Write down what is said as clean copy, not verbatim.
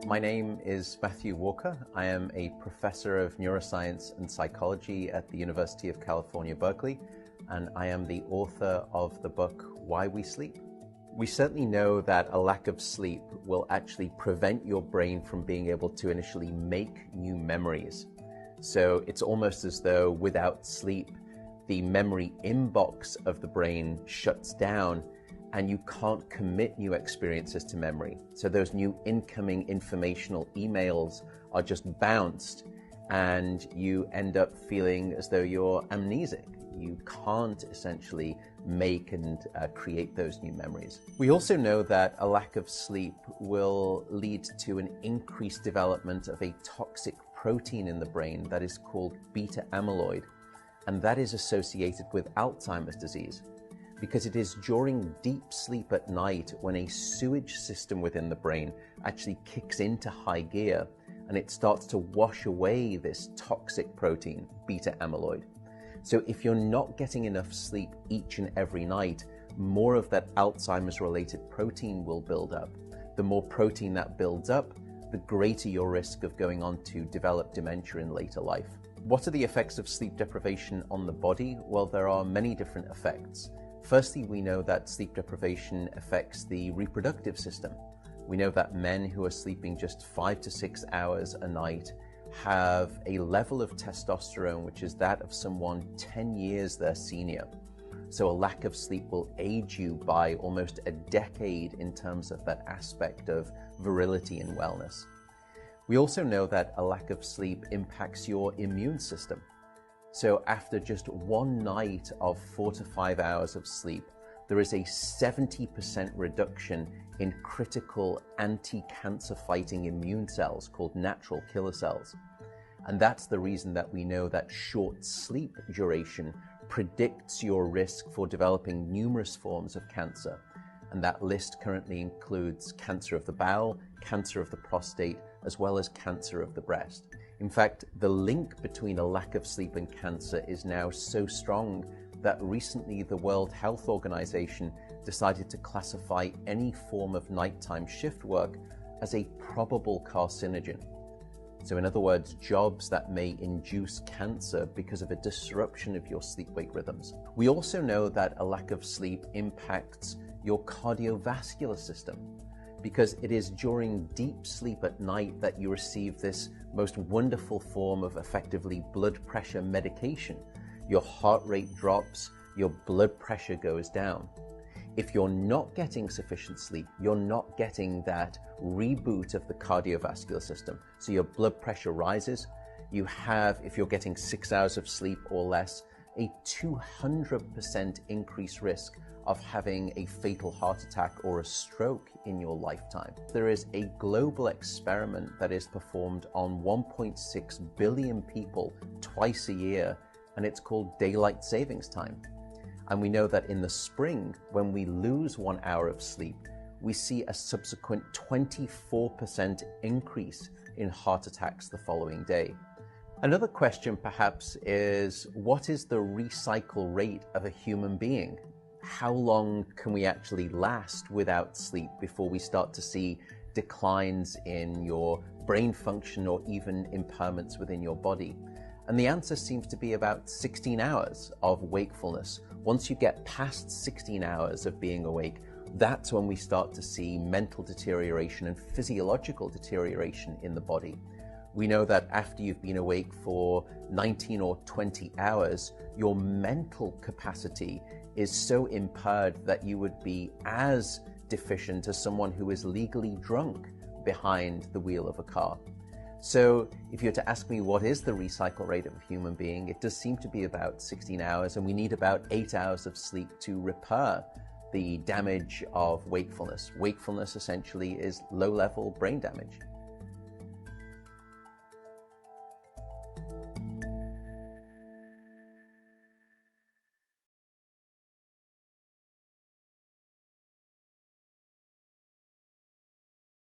My name is Matthew Walker. I am a professor of neuroscience and psychology at the University of California, Berkeley, and I am the author of the book, Why We Sleep. We certainly know that a lack of sleep will actually prevent your brain from being able to initially make new memories. So it's almost as though without sleep, the memory inbox of the brain shuts down and you can't commit new experiences to memory. So those new incoming informational emails are just bounced and you end up feeling as though you're amnesic. You can't essentially make and create those new memories. We also know that a lack of sleep will lead to an increased development of a toxic protein in the brain that is called beta amyloid, and that is associated with Alzheimer's disease, because it is during deep sleep at night when a sewage system within the brain actually kicks into high gear and it starts to wash away this toxic protein, beta amyloid. So if you're not getting enough sleep each and every night, more of that Alzheimer's related protein will build up. The more protein that builds up, the greater your risk of going on to develop dementia in later life. What are the effects of sleep deprivation on the body? Well, there are many different effects. Firstly, we know that sleep deprivation affects the reproductive system. We know that men who are sleeping just 5 to 6 hours a night have a level of testosterone which is that of someone 10 years their senior. So a lack of sleep will age you by almost a decade in terms of that aspect of virility and wellness. We also know that a lack of sleep impacts your immune system. So after just one night of 4 to 5 hours of sleep, there is a 70% reduction in critical anti-cancer fighting immune cells called natural killer cells. And that's the reason that we know that short sleep duration predicts your risk for developing numerous forms of cancer. And that list currently includes cancer of the bowel, cancer of the prostate, as well as cancer of the breast. In fact, the link between a lack of sleep and cancer is now so strong that recently the World Health Organization decided to classify any form of nighttime shift work as a probable carcinogen. So in other words, jobs that may induce cancer because of a disruption of your sleep-wake rhythms. We also know that a lack of sleep impacts your cardiovascular system, because it is during deep sleep at night that you receive this most wonderful form of effectively blood pressure medication. Your heart rate drops, your blood pressure goes down. If you're not getting sufficient sleep, you're not getting that reboot of the cardiovascular system. So your blood pressure rises. You have, if you're getting 6 hours of sleep or less, a 200% increased risk of having a fatal heart attack or a stroke in your lifetime. There is a global experiment that is performed on 1.6 billion people twice a year, and it's called daylight savings time. And we know that in the spring, when we lose 1 hour of sleep, we see a subsequent 24% increase in heart attacks the following day. Another question perhaps is, what is the recycle rate of a human being? How long can we actually last without sleep before we start to see declines in your brain function or even impairments within your body? And the answer seems to be about 16 hours of wakefulness. Once you get past 16 hours of being awake, that's when we start to see mental deterioration and physiological deterioration in the body. We know that after you've been awake for 19 or 20 hours, your mental capacity is so impaired that you would be as deficient as someone who is legally drunk behind the wheel of a car. So if you're to ask me what is the recycle rate of a human being, it does seem to be about 16 hours, and we need about 8 hours of sleep to repair the damage of wakefulness. Wakefulness essentially is low-level brain damage.